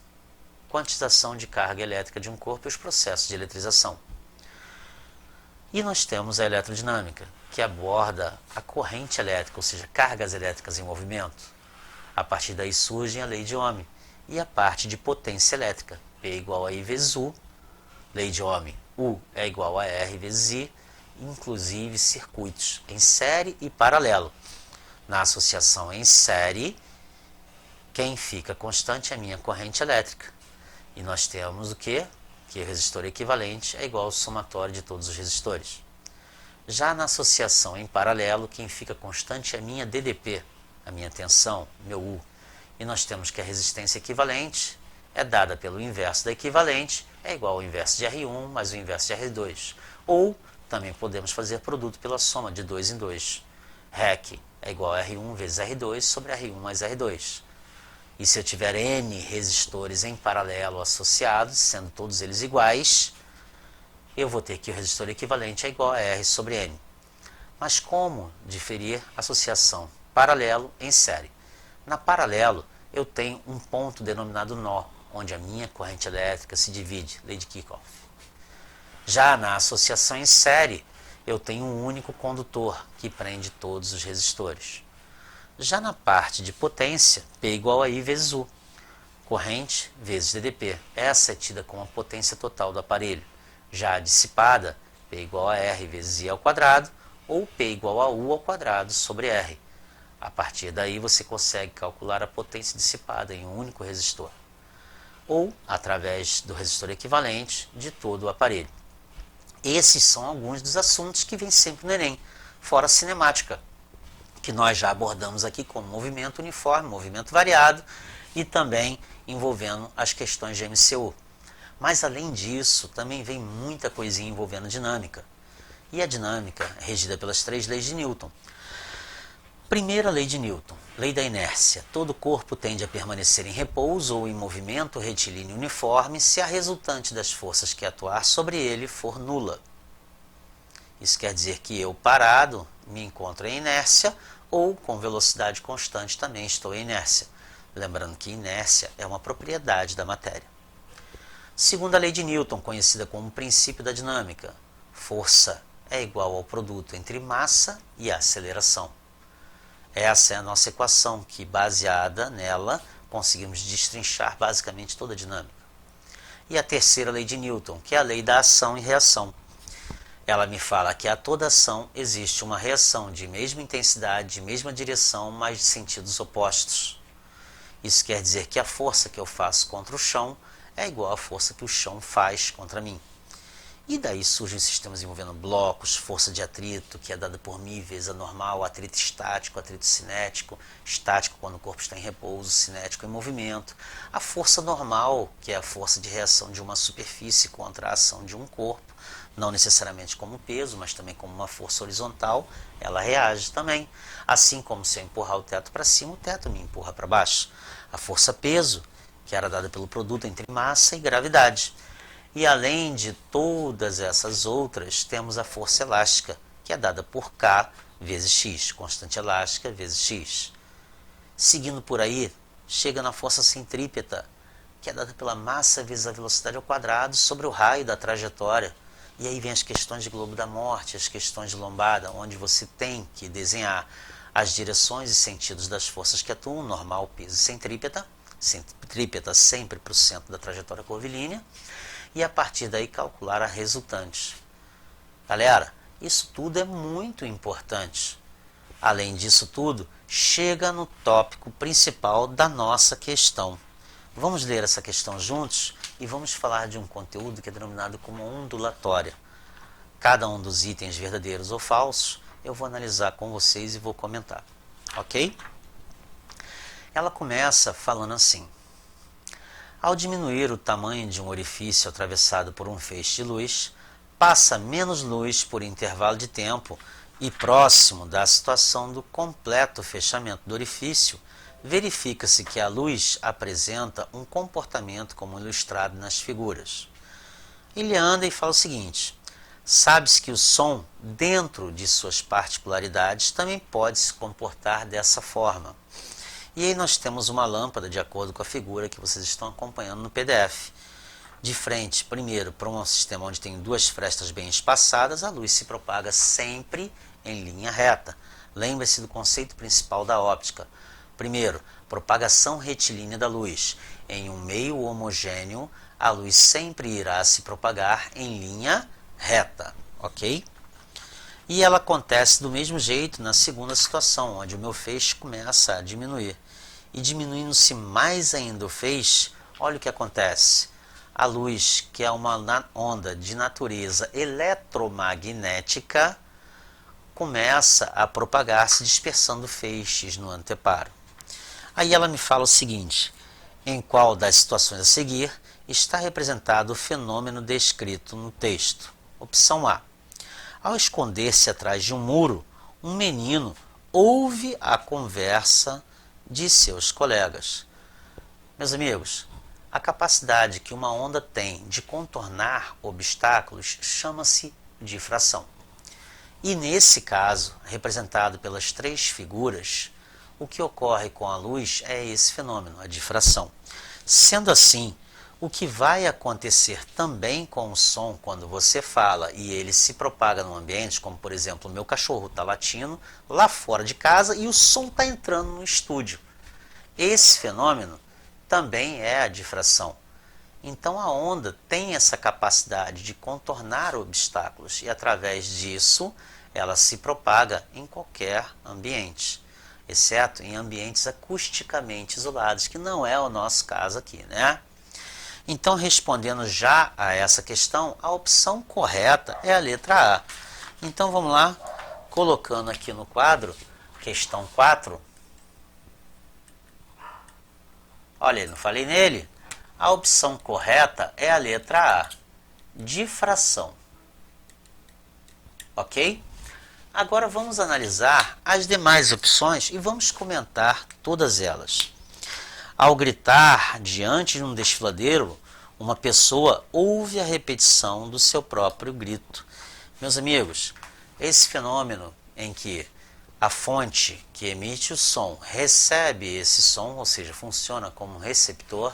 quantização de carga elétrica de um corpo e os processos de eletrização. E nós temos a eletrodinâmica, que aborda a corrente elétrica, ou seja, cargas elétricas em movimento. A partir daí surge a lei de Ohm e a parte de potência elétrica, P igual a I vezes U, lei de Ohm, U é igual a R vezes I, inclusive circuitos em série e paralelo. Na associação em série, quem fica constante é a minha corrente elétrica. E nós temos o quê? Que o resistor equivalente é igual ao somatório de todos os resistores. Já na associação em paralelo, quem fica constante é a minha DDP, a minha tensão, meu U. E nós temos que a resistência equivalente é dada pelo inverso da equivalente, é igual ao inverso de R1 mais o inverso de R2. Ou também podemos fazer produto pela soma de 2 em 2. REC é igual a R1 vezes R2 sobre R1 mais R2. E se eu tiver N resistores em paralelo associados, sendo todos eles iguais, eu vou ter que o resistor equivalente é igual a R sobre N. Mas como diferir associação paralelo em série? Na paralelo, eu tenho um ponto denominado nó, onde a minha corrente elétrica se divide, lei de Kirchhoff. Já na associação em série, eu tenho um único condutor que prende todos os resistores. Já na parte de potência, P igual a I vezes U, corrente vezes DDP. Essa é tida como a potência total do aparelho. Já a dissipada, P igual a R vezes I ao quadrado, ou P igual a U ao quadrado sobre R. A partir daí você consegue calcular a potência dissipada em um único resistor, ou através do resistor equivalente de todo o aparelho. Esses são alguns dos assuntos que vêm sempre no Enem, fora a cinemática, que nós já abordamos aqui como movimento uniforme, movimento variado, e também envolvendo as questões de MCU. Mas além disso, também vem muita coisinha envolvendo dinâmica. E a dinâmica é regida pelas 3 leis de Newton. Primeira lei de Newton, lei da inércia. Todo corpo tende a permanecer em repouso ou em movimento retilíneo uniforme se a resultante das forças que atuar sobre ele for nula. Isso quer dizer que eu, parado, me encontro em inércia, ou com velocidade constante também estou em inércia. Lembrando que inércia é uma propriedade da matéria. Segunda lei de Newton, conhecida como o princípio da dinâmica. Força é igual ao produto entre massa e aceleração. Essa é a nossa equação, que baseada nela conseguimos destrinchar basicamente toda a dinâmica. E a terceira lei de Newton, que é a lei da ação e reação. Ela me fala que a toda ação existe uma reação de mesma intensidade, de mesma direção, mas de sentidos opostos. Isso quer dizer que a força que eu faço contra o chão é igual à força que o chão faz contra mim. E daí surgem sistemas envolvendo blocos, força de atrito, que é dada por μ vezes a normal, atrito estático estático quando o corpo está em repouso, cinético em movimento. A força normal, que é a força de reação de uma superfície contra a ação de um corpo, não necessariamente como peso, mas também como uma força horizontal, ela reage também. Assim como se eu empurrar o teto para cima, o teto me empurra para baixo. A força peso, que era dada pelo produto entre massa e gravidade. E além de todas essas outras, temos a força elástica, que é dada por K vezes X, constante elástica vezes X. Seguindo por aí, chega na força centrípeta, que é dada pela massa vezes a velocidade ao quadrado sobre o raio da trajetória. E aí vem as questões de globo da morte, as questões de lombada, onde você tem que desenhar as direções e sentidos das forças que atuam, normal, peso e centrípeta sempre para o centro da trajetória curvilínea, e a partir daí calcular a resultante. Galera, isso tudo é muito importante. Além disso tudo, chega no tópico principal da nossa questão. Vamos ler essa questão juntos e vamos falar de um conteúdo que é denominado como ondulatória. Cada um dos itens verdadeiros ou falsos eu vou analisar com vocês e vou comentar, ok? Ela começa falando assim: ao diminuir o tamanho de um orifício atravessado por um feixe de luz, passa menos luz por intervalo de tempo e próximo da situação do completo fechamento do orifício, verifica-se que a luz apresenta um comportamento como ilustrado nas figuras. Ele anda e fala o seguinte: sabe-se que o som, dentro de suas particularidades, também pode se comportar dessa forma. E aí nós temos uma lâmpada, de acordo com a figura que vocês estão acompanhando no PDF. De frente, primeiro, para um sistema onde tem duas frestas bem espaçadas, a luz se propaga sempre em linha reta. Lembre-se do conceito principal da óptica. Primeiro, propagação retilínea da luz. Em um meio homogêneo, a luz sempre irá se propagar em linha reta, ok? E ela acontece do mesmo jeito na segunda situação, onde o meu feixe começa a diminuir. E diminuindo-se mais ainda o feixe, olha o que acontece. A luz, que é uma onda de natureza eletromagnética, começa a propagar-se dispersando feixes no anteparo. Aí ela me fala o seguinte: em qual das situações a seguir está representado o fenômeno descrito no texto? Opção A: ao esconder-se atrás de um muro, um menino ouve a conversa de seus colegas. Meus amigos, a capacidade que uma onda tem de contornar obstáculos chama-se difração. E nesse caso, representado pelas três figuras, o que ocorre com a luz é esse fenômeno, a difração. Sendo assim, o que vai acontecer também com o som quando você fala e ele se propaga no ambiente, como por exemplo o meu cachorro está latindo lá fora de casa e o som está entrando no estúdio. Esse fenômeno também é a difração. Então a onda tem essa capacidade de contornar obstáculos e através disso ela se propaga em qualquer ambiente, exceto em ambientes acusticamente isolados, que não é o nosso caso aqui, né? Então, respondendo já a essa questão, a opção correta é a letra A. Então, vamos lá, colocando aqui no quadro, questão 4. Olha, não falei nele? A opção correta é a letra A, difração. Ok? Agora vamos analisar as demais opções e vamos comentar todas elas. Ao gritar diante de um desfiladeiro, uma pessoa ouve a repetição do seu próprio grito. Meus amigos, esse fenômeno em que a fonte que emite o som recebe esse som, ou seja, funciona como um receptor,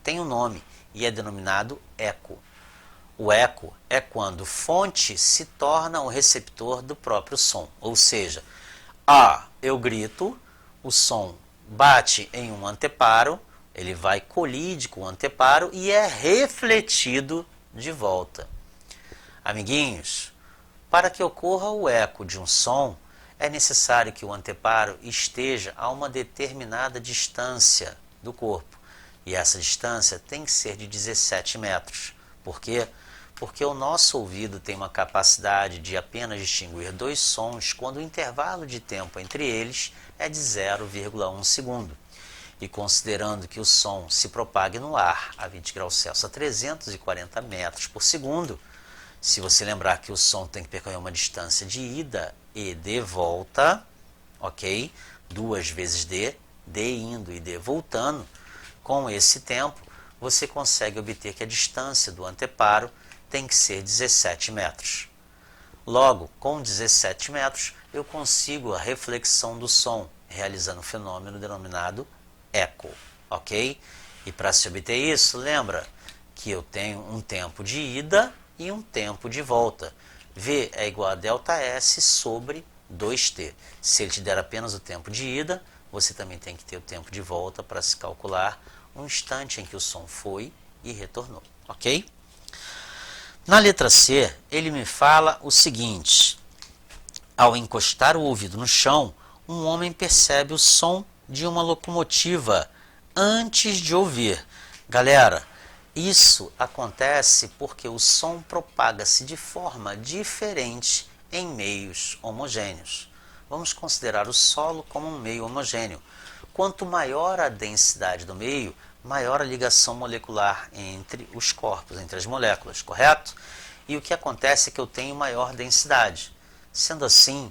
tem um nome e é denominado eco. O eco é quando fonte se torna o receptor do próprio som, ou seja, eu grito, o som bate em um anteparo, ele vai colide com o anteparo e é refletido de volta. Amiguinhos, para que ocorra o eco de um som, é necessário que o anteparo esteja a uma determinada distância do corpo. E essa distância tem que ser de 17 metros. Por quê? Porque o nosso ouvido tem uma capacidade de apenas distinguir dois sons quando o intervalo de tempo entre eles é de 0,1 segundo. E considerando que o som se propague no ar a 20 graus Celsius a 340 metros por segundo, se você lembrar que o som tem que percorrer uma distância de ida e de volta, ok? 2 vezes d indo e d voltando, com esse tempo você consegue obter que a distância do anteparo tem que ser 17 metros. Logo, com 17 metros, eu consigo a reflexão do som, realizando um fenômeno denominado eco, ok? E para se obter isso, lembra que eu tenho um tempo de ida e um tempo de volta. V é igual a ΔS sobre 2t. Se ele te der apenas o tempo de ida, você também tem que ter o tempo de volta para se calcular o instante em que o som foi e retornou, ok? Na letra C, ele me fala o seguinte: ao encostar o ouvido no chão, um homem percebe o som de uma locomotiva antes de ouvir. Galera, isso acontece porque o som propaga-se de forma diferente em meios homogêneos. Vamos considerar o solo como um meio homogêneo. Quanto maior a densidade do meio, maior a ligação molecular entre os corpos, entre as moléculas, correto? E o que acontece é que eu tenho maior densidade. Sendo assim,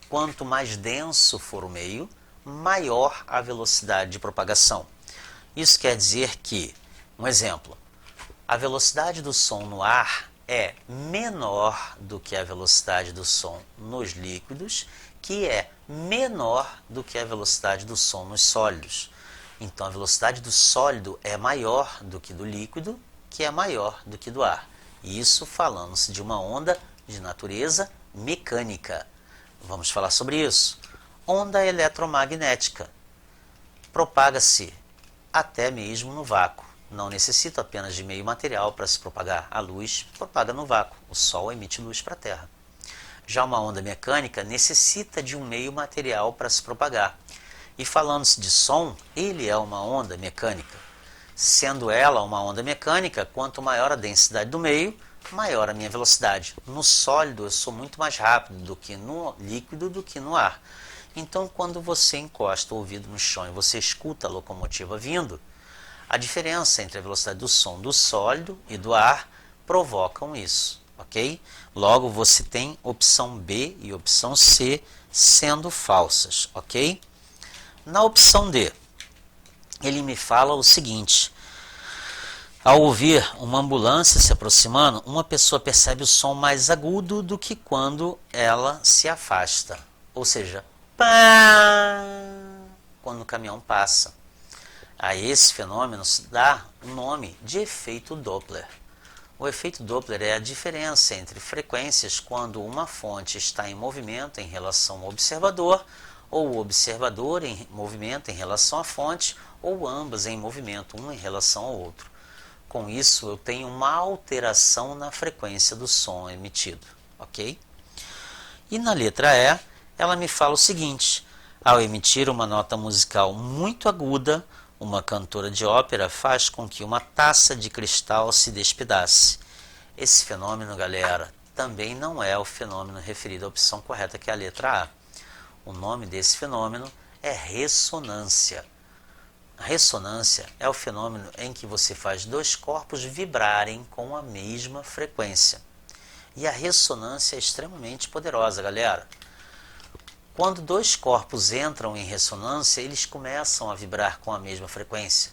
quanto mais denso for o meio, maior a velocidade de propagação. Isso quer dizer que, um exemplo, a velocidade do som no ar é menor do que a velocidade do som nos líquidos, que é menor do que a velocidade do som nos sólidos. Então, a velocidade do sólido é maior do que do líquido, que é maior do que do ar. Isso falando-se de uma onda de natureza mecânica. Vamos falar sobre isso. Onda eletromagnética. Propaga-se até mesmo no vácuo. Não necessita apenas de meio material para se propagar. A luz propaga no vácuo. O Sol emite luz para a Terra. Já uma onda mecânica necessita de um meio material para se propagar. E falando-se de som, ele é uma onda mecânica. Sendo ela uma onda mecânica, quanto maior a densidade do meio, maior a minha velocidade. No sólido eu sou muito mais rápido do que no líquido, do que no ar. Então, quando você encosta o ouvido no chão e você escuta a locomotiva vindo, a diferença entre a velocidade do som do sólido e do ar provocam isso, ok? Logo, você tem opção B e opção C sendo falsas, ok? Na opção D, ele me fala o seguinte: ao ouvir uma ambulância se aproximando, uma pessoa percebe o som mais agudo do que quando ela se afasta. Ou seja, pá, quando o caminhão passa. A esse fenômeno se dá o nome de efeito Doppler. O efeito Doppler é a diferença entre frequências quando uma fonte está em movimento em relação ao observador, ou o observador em movimento em relação à fonte, ou ambas em movimento, um em relação ao outro. Com isso, eu tenho uma alteração na frequência do som emitido, ok? E na letra E, ela me fala o seguinte: ao emitir uma nota musical muito aguda, uma cantora de ópera faz com que uma taça de cristal se despedace. Esse fenômeno, galera, também não é o fenômeno referido à opção correta, que é a letra A. O nome desse fenômeno é ressonância. A ressonância é o fenômeno em que você faz dois corpos vibrarem com a mesma frequência. E a ressonância é extremamente poderosa, galera. Quando dois corpos entram em ressonância, eles começam a vibrar com a mesma frequência.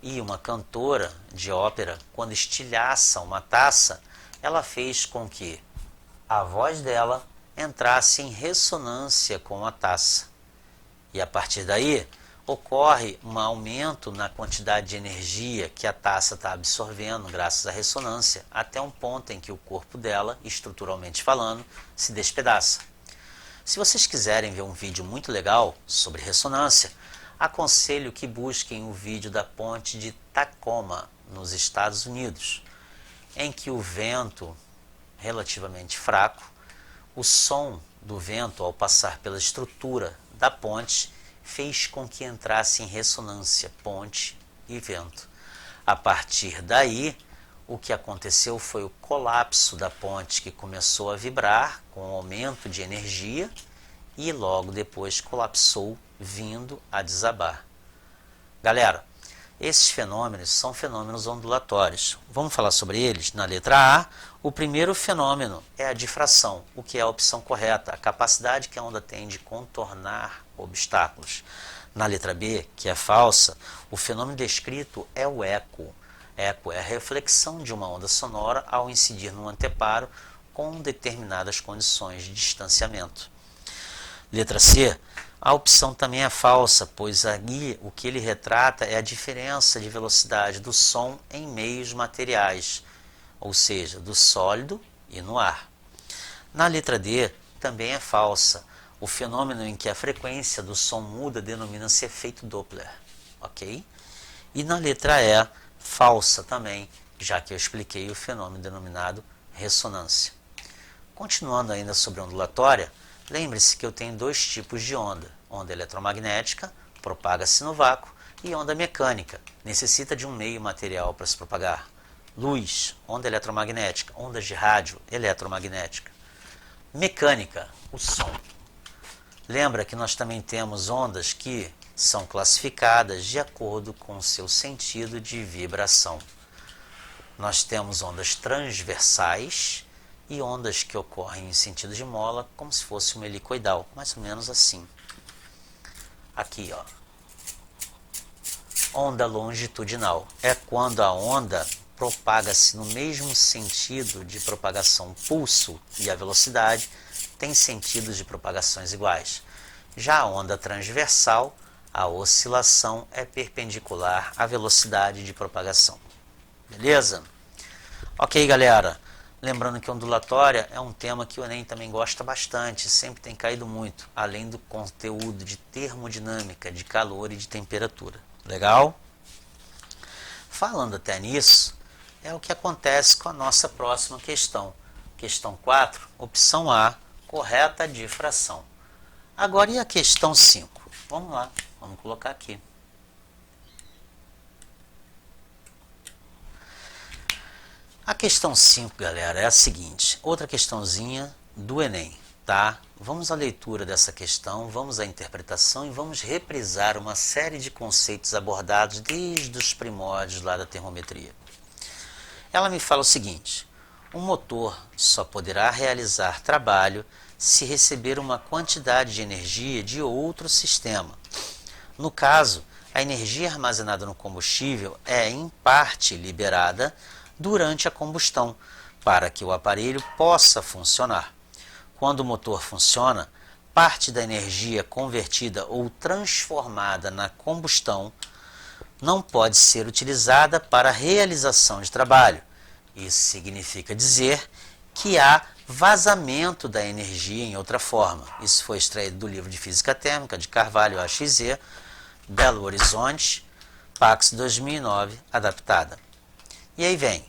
E uma cantora de ópera, quando estilhaça uma taça, ela fez com que a voz dela entrasse em ressonância com a taça. E a partir daí, ocorre um aumento na quantidade de energia que a taça está absorvendo graças à ressonância, até um ponto em que o corpo dela, estruturalmente falando, se despedaça. Se vocês quiserem ver um vídeo muito legal sobre ressonância, aconselho que busquem o vídeo da ponte de Tacoma, nos Estados Unidos, em que o vento, relativamente fraco, o som do vento ao passar pela estrutura da ponte fez com que entrasse em ressonância ponte e vento. A partir daí, o que aconteceu foi o colapso da ponte, que começou a vibrar com o aumento de energia e logo depois colapsou, vindo a desabar. Galera, esses fenômenos são fenômenos ondulatórios. Vamos falar sobre eles na letra A. O primeiro fenômeno é a difração, o que é a opção correta, a capacidade que a onda tem de contornar obstáculos. Na letra B, que é falsa, o fenômeno descrito é o eco. Eco é a reflexão de uma onda sonora ao incidir num anteparo com determinadas condições de distanciamento. Letra C, a opção também é falsa, pois ali o que ele retrata é a diferença de velocidade do som em meios materiais. ou seja, do sólido e no ar. Na letra D, também é falsa. O fenômeno em que a frequência do som muda denomina-se efeito Doppler, ok? E na letra E, falsa também, já que eu expliquei o fenômeno denominado ressonância. Continuando ainda sobre a ondulatória, lembre-se que eu tenho dois tipos de onda. Onda eletromagnética, propaga-se no vácuo, e onda mecânica, necessita de um meio material para se propagar. Luz, onda eletromagnética, ondas de rádio, eletromagnética. Mecânica, o som. Lembra que nós também temos ondas que são classificadas de acordo com o seu sentido de vibração. Nós temos ondas transversais e ondas que ocorrem em sentido de mola, como se fosse uma helicoidal, mais ou menos assim. Aqui, ó. Onda longitudinal é quando a onda propaga-se no mesmo sentido de propagação. Pulso e a velocidade têm sentidos de propagações iguais. Já a onda transversal, a oscilação é perpendicular à velocidade de propagação. Beleza? Ok, galera. Lembrando que ondulatória é um tema que o Enem também gosta bastante, sempre tem caído muito, além do conteúdo de termodinâmica, de calor e de temperatura. Legal? Falando até nisso, é o que acontece com a nossa próxima questão. Questão 4, opção A, correta difração. Agora e a questão 5? Vamos lá, vamos colocar aqui. A questão 5, galera, é a seguinte, outra questãozinha do Enem, tá? Vamos à leitura dessa questão, vamos à interpretação e vamos reprisar uma série de conceitos abordados desde os primórdios lá da termometria. Ela me fala o seguinte, um motor só poderá realizar trabalho se receber uma quantidade de energia de outro sistema. No caso, a energia armazenada no combustível é, em parte, liberada durante a combustão, para que o aparelho possa funcionar. Quando o motor funciona, parte da energia convertida ou transformada na combustão não pode ser utilizada para a realização de trabalho. Isso significa dizer que há vazamento da energia em outra forma. Isso foi extraído do livro de Física Térmica de Carvalho AXZ, Belo Horizonte, Pax 2009, adaptada. E aí vem,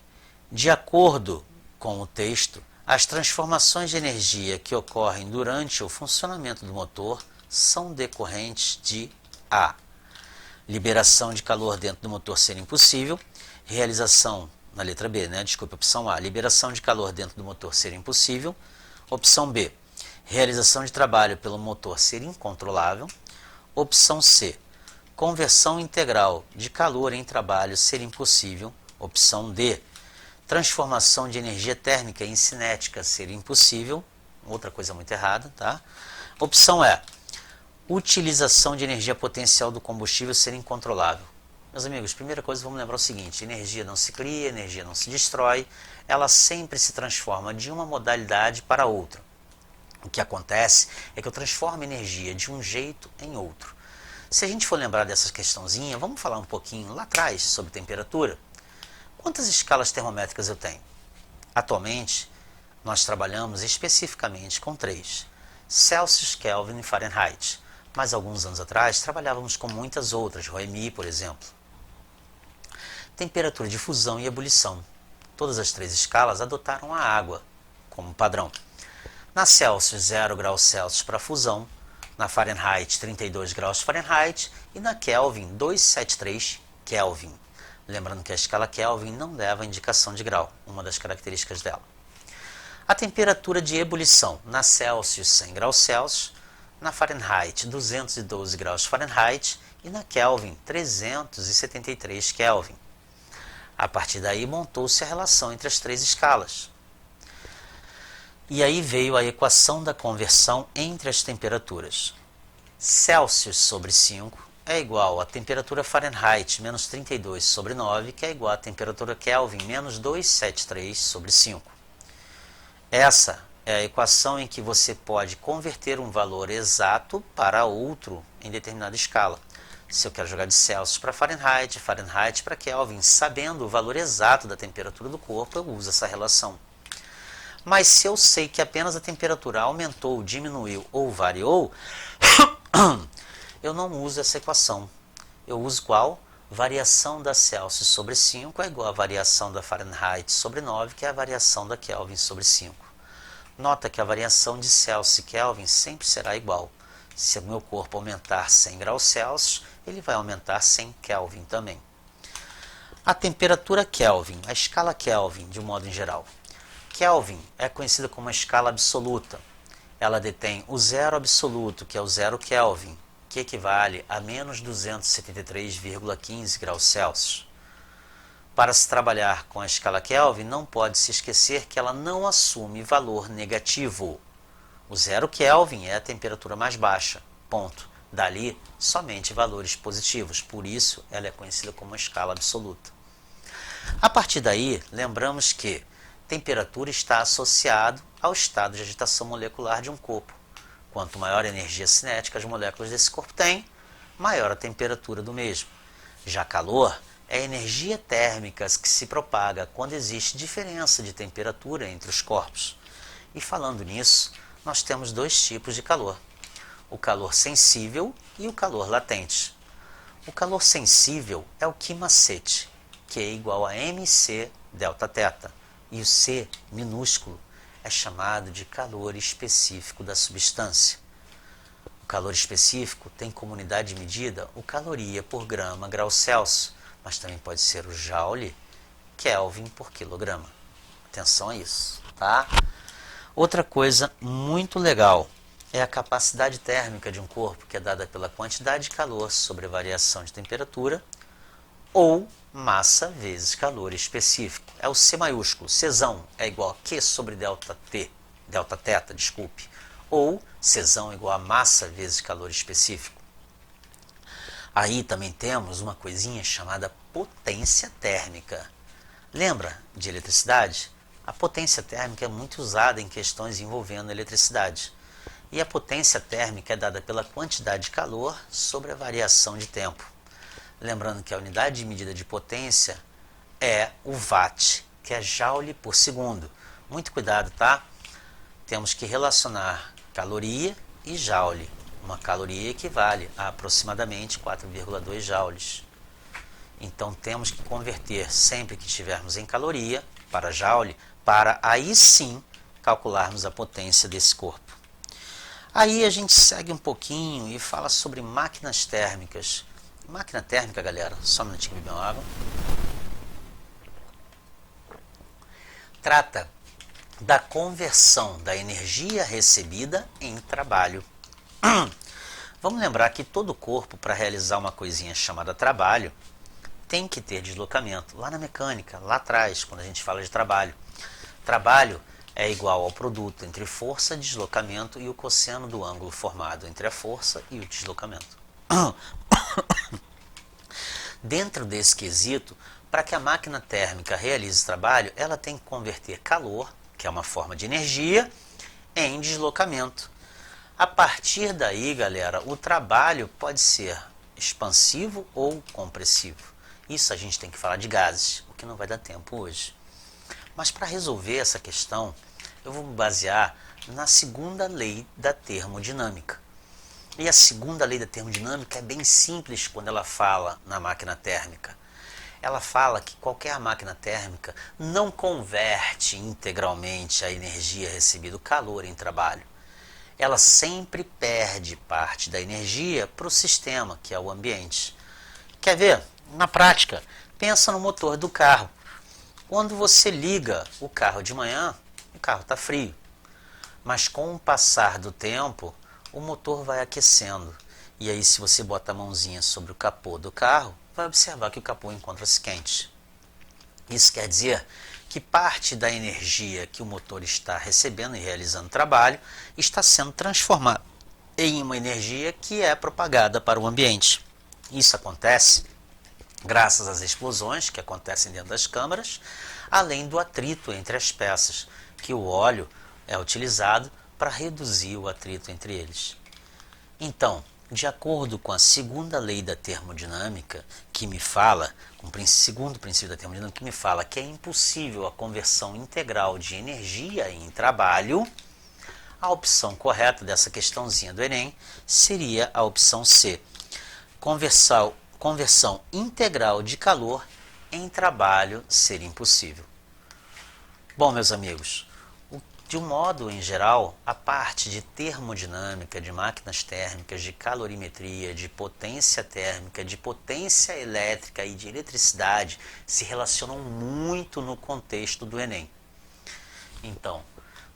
de acordo com o texto, as transformações de energia que ocorrem durante o funcionamento do motor são decorrentes de A. Liberação de calor dentro do motor ser impossível, realização, na letra B, desculpa, opção A, liberação de calor dentro do motor ser impossível, opção B, realização de trabalho pelo motor ser incontrolável, opção C, conversão integral de calor em trabalho ser impossível, opção D, transformação de energia térmica em cinética ser impossível, outra coisa muito errada, tá? Opção E, utilização de energia potencial do combustível ser incontrolável. Meus amigos, primeira coisa, vamos lembrar o seguinte, energia não se cria, energia não se destrói, ela sempre se transforma de uma modalidade para outra. O que acontece é que eu transformo energia de um jeito em outro. Se a gente for lembrar dessa questãozinha, vamos falar um pouquinho lá atrás sobre temperatura. Quantas escalas termométricas eu tenho? Atualmente, nós trabalhamos especificamente com 3. Celsius, Kelvin e Fahrenheit. Mas alguns anos atrás, trabalhávamos com muitas outras, Roemi, por exemplo. Temperatura de fusão e ebulição. Todas as 3 escalas adotaram a água como padrão. Na Celsius, 0 graus Celsius para fusão. Na Fahrenheit, 32 graus Fahrenheit. E na Kelvin, 273 Kelvin. Lembrando que a escala Kelvin não leva a indicação de grau, uma das características dela. A temperatura de ebulição, na Celsius 100 graus Celsius, na Fahrenheit 212 graus Fahrenheit e na Kelvin 373 Kelvin. A partir daí montou-se a relação entre as 3 escalas. E aí veio a equação da conversão entre as temperaturas. Celsius sobre 5 é igual a temperatura Fahrenheit menos 32 sobre 9, que é igual a temperatura Kelvin menos 273 sobre 5. Essa é a equação em que você pode converter um valor exato para outro em determinada escala. Se eu quero jogar de Celsius para Fahrenheit, Fahrenheit para Kelvin, sabendo o valor exato da temperatura do corpo, eu uso essa relação. Mas se eu sei que apenas a temperatura aumentou, diminuiu ou variou, eu não uso essa equação. Eu uso qual? Variação da Celsius sobre 5 é igual a variação da Fahrenheit sobre 9, que é a variação da Kelvin sobre 5. Nota que a variação de Celsius e Kelvin sempre será igual. Se o meu corpo aumentar 100 graus Celsius, ele vai aumentar 100 Kelvin também. A temperatura Kelvin, a escala Kelvin de um modo em geral. Kelvin é conhecida como uma escala absoluta. Ela detém o zero absoluto, que é o zero Kelvin, que equivale a menos 273,15 graus Celsius. Para se trabalhar com a escala Kelvin, não pode se esquecer que ela não assume valor negativo. O zero Kelvin é a temperatura mais baixa, ponto. Dali, somente valores positivos, por isso ela é conhecida como uma escala absoluta. A partir daí, lembramos que temperatura está associado ao estado de agitação molecular de um corpo. Quanto maior a energia cinética as moléculas desse corpo têm, maior a temperatura do mesmo. Já calor é a energia térmica que se propaga quando existe diferença de temperatura entre os corpos. E falando nisso, nós temos dois tipos de calor: o calor sensível e o calor latente. O calor sensível é o Q macete, que é igual a mc delta θ. E o C minúsculo é chamado de calor específico da substância. O calor específico tem como unidade de medida o caloria por grama grau Celsius, mas também pode ser o joule, Kelvin por quilograma. Atenção a isso, tá? Outra coisa muito legal é a capacidade térmica de um corpo, que é dada pela quantidade de calor sobre a variação de temperatura, ou massa vezes calor específico. É o C maiúsculo. Czão é igual a Q sobre delta θ, desculpe. Ou Czão é igual a massa vezes calor específico. Aí também temos uma coisinha chamada potência térmica. Lembra de eletricidade? A potência térmica é muito usada em questões envolvendo eletricidade. E a potência térmica é dada pela quantidade de calor sobre a variação de tempo. Lembrando que a unidade de medida de potência é o watt, que é joule por segundo. Muito cuidado, tá? Temos que relacionar caloria e joule. Uma caloria equivale a aproximadamente 4,2 joules. Então temos que converter sempre que estivermos em caloria para joule, para aí sim calcularmos a potência desse corpo. Aí a gente segue um pouquinho e fala sobre máquinas térmicas. Máquina térmica, galera, só um minutinho que beber uma água. Trata da conversão da energia recebida em trabalho. Vamos lembrar que todo corpo, para realizar uma coisinha chamada trabalho, tem que ter deslocamento. Lá na mecânica, lá atrás, quando a gente fala de trabalho. Trabalho é igual ao produto entre força, deslocamento e o cosseno do ângulo formado entre a força e o deslocamento. Dentro desse quesito, para que a máquina térmica realize esse trabalho, ela tem que converter calor, que é uma forma de energia, em deslocamento. A partir daí, galera, o trabalho pode ser expansivo ou compressivo. Isso a gente tem que falar de gases, o que não vai dar tempo hoje. Mas para resolver essa questão, eu vou me basear na segunda lei da termodinâmica. E a segunda lei da termodinâmica é bem simples quando ela fala na máquina térmica. Ela fala que qualquer máquina térmica não converte integralmente a energia recebida, o calor, em trabalho. Ela sempre perde parte da energia para o sistema, que é o ambiente. Quer ver? Na prática, pensa no motor do carro. Quando você liga o carro de manhã, o carro está frio. Mas com o passar do tempo, o motor vai aquecendo. E aí, se você bota a mãozinha sobre o capô do carro, vai observar que o capô encontra-se quente. Isso quer dizer que parte da energia que o motor está recebendo e realizando trabalho está sendo transformada em uma energia que é propagada para o ambiente. Isso acontece graças às explosões que acontecem dentro das câmaras, além do atrito entre as peças, que o óleo é utilizado para reduzir o atrito entre eles. Então, De acordo com a segunda lei da termodinâmica, que me fala, com o segundo princípio da termodinâmica, que me fala que é impossível a conversão integral de energia em trabalho, a opção correta dessa questãozinha do Enem seria a opção C, conversão integral de calor em trabalho seria impossível. Bom, meus amigos, de um modo em geral, a parte de termodinâmica, de máquinas térmicas, de calorimetria, de potência térmica, de potência elétrica e de eletricidade se relacionam muito no contexto do Enem. Então,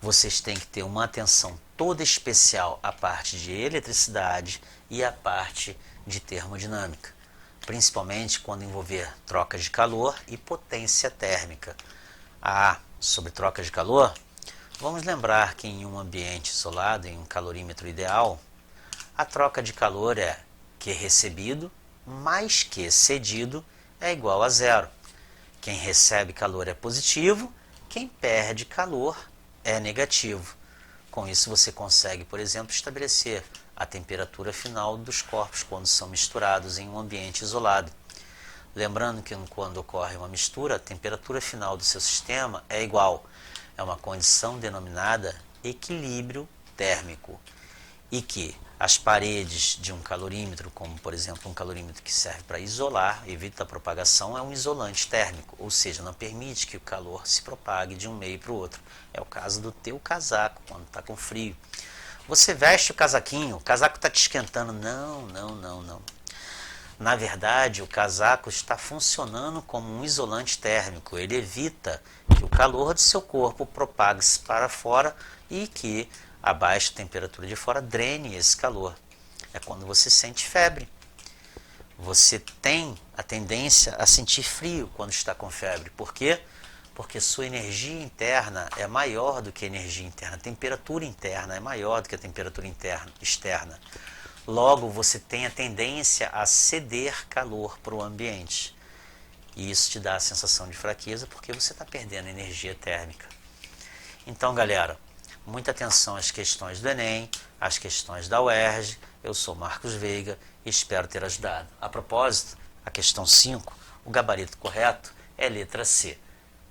vocês têm que ter uma atenção toda especial à parte de eletricidade e à parte de termodinâmica, principalmente quando envolver troca de calor e potência térmica. Sobre troca de calor, vamos lembrar que em um ambiente isolado, em um calorímetro ideal, a troca de calor é Q recebido mais Q cedido é igual a zero. Quem recebe calor é positivo, quem perde calor é negativo. Com isso você consegue, por exemplo, estabelecer a temperatura final dos corpos quando são misturados em um ambiente isolado. Lembrando que quando ocorre uma mistura, a temperatura final do seu sistema é igual. É uma condição denominada equilíbrio térmico. E que as paredes de um calorímetro, como por exemplo um calorímetro que serve para isolar, evita a propagação, é um isolante térmico, ou seja, não permite que o calor se propague de um meio para o outro. É o caso do teu casaco, quando está com frio. Você veste o casaquinho, o casaco está te esquentando. Não. Na verdade, o casaco está funcionando como um isolante térmico. Ele evita que o calor de seu corpo propague-se para fora e que a baixa temperatura de fora drene esse calor. É quando você sente febre. Você tem a tendência a sentir frio quando está com febre. Por quê? Porque sua energia interna é maior do que a energia interna. A temperatura interna é maior do que a temperatura externa. Logo, você tem a tendência a ceder calor para o ambiente. E isso te dá a sensação de fraqueza porque você está perdendo energia térmica. Então, galera, muita atenção às questões do Enem, às questões da UERJ. Eu sou Marcos Veiga e espero ter ajudado. A propósito, a questão 5, o gabarito correto é letra C.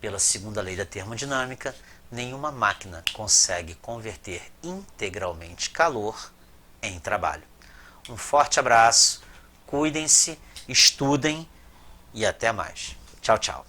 Pela segunda lei da termodinâmica, nenhuma máquina consegue converter integralmente calor em trabalho. Um forte abraço, cuidem-se, estudem e até mais. Tchau, tchau.